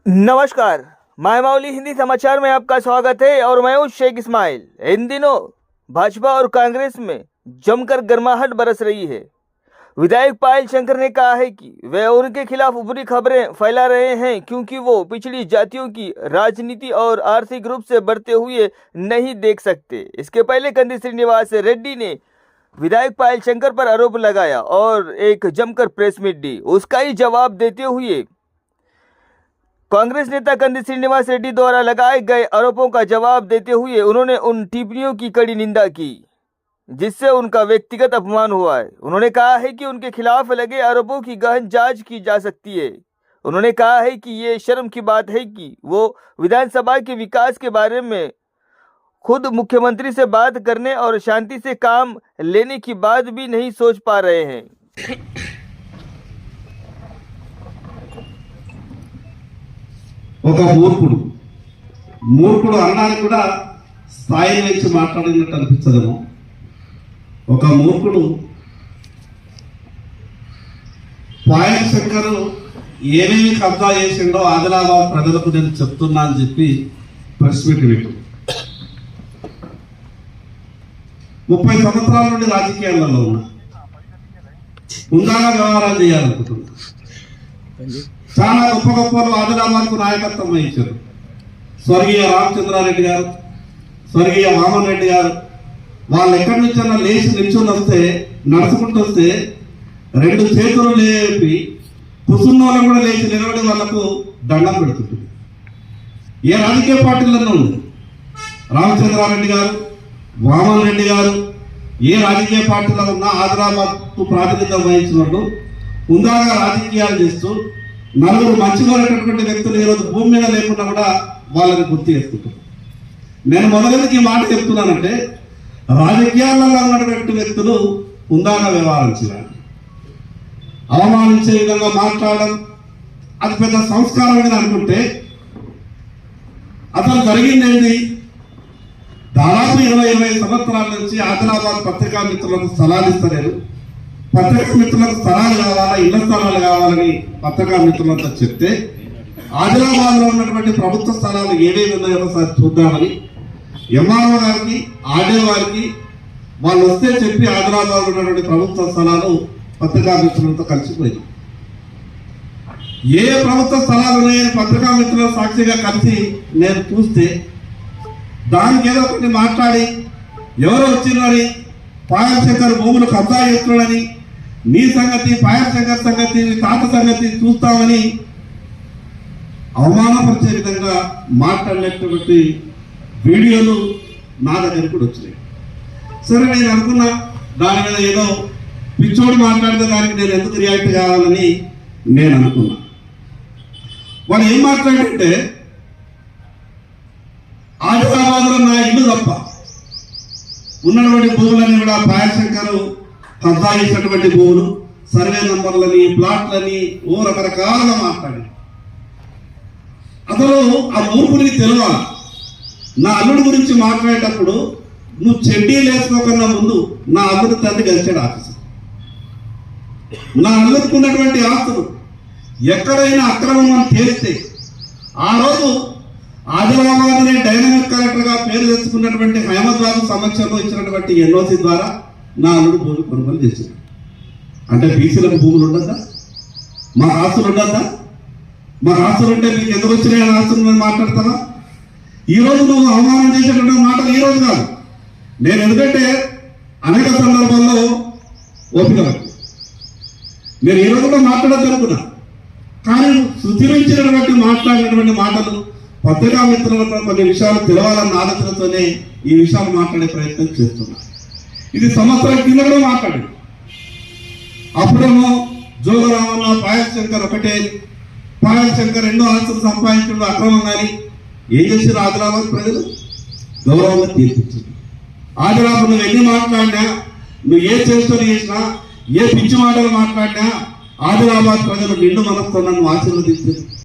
नमस्कार, माय माउली हिंदी समाचार में आपका स्वागत है और मैं हूं शेख इस्माइल। इन दिनों भाजपा और कांग्रेस में जमकर गर्माहट बरस रही है। विधायक पायल शंकर ने कहा है कि वे उनके खिलाफ बुरी खबरें फैला रहे हैं क्योंकि वो पिछड़ी जातियों की राजनीति और आर्थिक रूप से बढ़ते हुए नहीं देख सकते। इसके पहले कंदी श्रीनिवास रेड्डी ने विधायक पायल शंकर पर आरोप लगाया और एक जमकर प्रेस मीट दी। उसका ही जवाब देते हुए कांग्रेस नेता कंदी श्रीनिवास रेड्डी द्वारा लगाए गए आरोपों का जवाब देते हुए उन्होंने उन टिप्पणियों की कड़ी निंदा की जिससे उनका व्यक्तिगत अपमान हुआ है। उन्होंने कहा है कि उनके खिलाफ लगे आरोपों की गहन जांच की जा सकती है। उन्होंने कहा है कि ये शर्म की बात है कि वो विधानसभा के विकास के बारे में खुद मुख्यमंत्री से बात करने और शांति से काम लेने की बात भी नहीं सोच पा रहे हैं। ఒక మూర్ఖుడు అన్నానికి కూడా స్థాయి నుంచి మాట్లాడినట్టు అనిపించదేమో. ఒక మూర్ఖుడు పాయల్ శంకర్ ఏమేమి కబ్జా చేసిండో ఆదిలాబాద్ ప్రజలకు నేను చెప్తున్నా అని చెప్పి ప్రెస్ మీట్ పెట్టు. 30 సంవత్సరాల నుండి రాజకీయాలలో ఉన్నా ఉందాగా వ్యవహారాలు చేయాలనుకుంటున్నా. చాలా గొప్ప గొప్పలు ఆదిలాబాద్కు నాయకత్వం వహించారు. స్వర్గీయ రామచంద్రారెడ్డి గారు, స్వర్గీయ వామన్ రెడ్డి గారు వాళ్ళు ఎక్కడి నుంచైనా లేచి నిల్చొని వస్తే నడుచుకుంటూ వస్తే 2 చేతులు లేపి కుసున్నోళ్ళం కూడా లేచి నిలబడి వాళ్లకు దండం పెడుతుంటుంది. ఏ రాజకీయ పార్టీలలో ఉంది రామచంద్రారెడ్డి గారు, వామన్ రెడ్డి గారు ఏ రాజకీయ పార్టీలో ఉన్నా ఆదిలాబాద్కు ప్రాతినిధ్యం వహించినట్టు ఉందాగా రాజకీయాలు చేస్తూ నలుగురు మంచిగా వ్యక్తులు ఈరోజు భూమి మీద లేకుండా కూడా వాళ్ళని గుర్తు చేసుకుంటున్నారు. నేను మొదలెందుకు ఈ మాట చెప్తున్నానంటే రాజకీయాలలో ఉన్నటువంటి వ్యక్తులు ఉందాగా వ్యవహరించాలి. అవమానించే విధంగా మాట్లాడడం అది పెద్ద సంస్కారం అని అనుకుంటే అసలు జరిగిందేంటి? దాదాపు 20 సంవత్సరాల నుంచి ఆదిలాబాద్ పత్రికా మిత్రులకు స్థలాలు ఇస్తలేరు. పత్రికా మిత్రులకు స్థలాలు కావాలా, ఇళ్ల స్థలాలు కావాలని పత్రికా మిత్రులంతా చెప్తే ఆదిలాబాద్ లో ఉన్నటువంటి ప్రభుత్వ స్థలాలు ఏవేవి ఉన్నాయో ఒకసారి చూద్దామని ఎంఆర్ఓ గారికి, ఆర్డీఓ గారికి వాళ్ళు వస్తే చెప్పి ఆదిలాబాద్ లో ఉన్నటువంటి ప్రభుత్వ స్థలాలు పత్రికా మిత్రులతో కలిసిపోయింది. ఏ ప్రభుత్వ స్థలాలు ఉన్నాయని పత్రికా మిత్రుల సాక్షిగా కలిసి నేను చూస్తే దానికి ఏదో ఒకటి మాట్లాడి ఎవరు వచ్చిందని పాయల్ శంకర్ భూములు కబ్జా చేస్తున్నాడని నీ సంగతి, పాయల్ శంకర్ సంగతి, తాత సంగతి చూస్తామని అవమానపరిచే విధంగా మాట్లాడినటువంటి వీడియోలు నా దగ్గర కూడా వచ్చినాయి. సరే నేను అనుకున్నా దాని మీద ఏదో పిచ్చోడు మాట్లాడితే దానికి నేను ఎందుకు రియాక్ట్ కావాలని నేను అనుకున్నా. వాడు ఏం మాట్లాడంటే ఆదిలాబాద్లో నా ఇల్లు తప్ప ఉన్నటువంటి భూములని కూడా పాయల్ శంకర్ కబ్జా చేసినటువంటి భూములు, సర్వే నంబర్లని, ప్లాట్లని ఓ రకరకాలుగా మాట్లాడి అసలు ఆ మూర్ఖుడికి తెలియాలి. నా అల్లుడి గురించి మాట్లాడేటప్పుడు నువ్వు చెడ్డీలు వేసుకోకన్నా ముందు నా అల్లుడి తండ్రి కలిసాడు ఆఫీసర్. నా అల్లుడికి ఉన్నటువంటి ఆస్తులు ఎక్కడైనా అక్రమం చేస్తే ఆ రోజు ఆదిలాబాద్ అనే డైనమిక్ కలెక్టర్ గా పేరు తెచ్చుకున్నటువంటి హైమద్బాబు సమక్షంలో ఇచ్చినటువంటి ఎన్ఓసి ద్వారా నా అల్లుడు భూమి కొనుగోలు చేశాడు. అంటే బీసీలకు భూములు ఉండద్దా? మా ఆస్తులు ఉండద్దా? మా ఆస్తులు ఉంటే మీకు ఎందుకు వచ్చినాయి ఆస్తులు నేను మాట్లాడతావా? ఈరోజు నువ్వు అవమానం చేసేటువంటి మాటలు ఈ రోజు కాదు. నేను ఎందుకంటే అనేక సందర్భాల్లో ఓపిక నేను ఈ రోజు కూడా మాట్లాడదనుకున్నా. కానీ శుద్ధించినటువంటి మాట్లాడినటువంటి మాటలు పత్రికా మిత్రులకు కొన్ని విషయాలు తెలవాలన్న ఆలోచనతోనే ఈ విషయాలు మాట్లాడే ప్రయత్నం చేస్తున్నా. ఇది సంవత్సరం కింద కూడా మాట్లాడాడు. అప్పుడేమో జోగరామన్న పాయల్ శంకర్ ఒకటే, పాయల్ శంకర్ ఎన్నో ఆస్తులు సంపాదించడం అక్రమం కానీ ఏం చేశారు ఆదిలాబాద్ ప్రజలు? గౌరవంగా తీర్పించారు. ఆదిలాబాద్ నువ్వు ఎన్ని మాట్లాడినా, నువ్వు ఏ చేష్టలు చేసినా, ఏ పిచ్చి మాటలు మాట్లాడినా ఆదిలాబాద్ ప్రజలు నిండు మనస్తో నన్ను ఆశీర్వదించారు.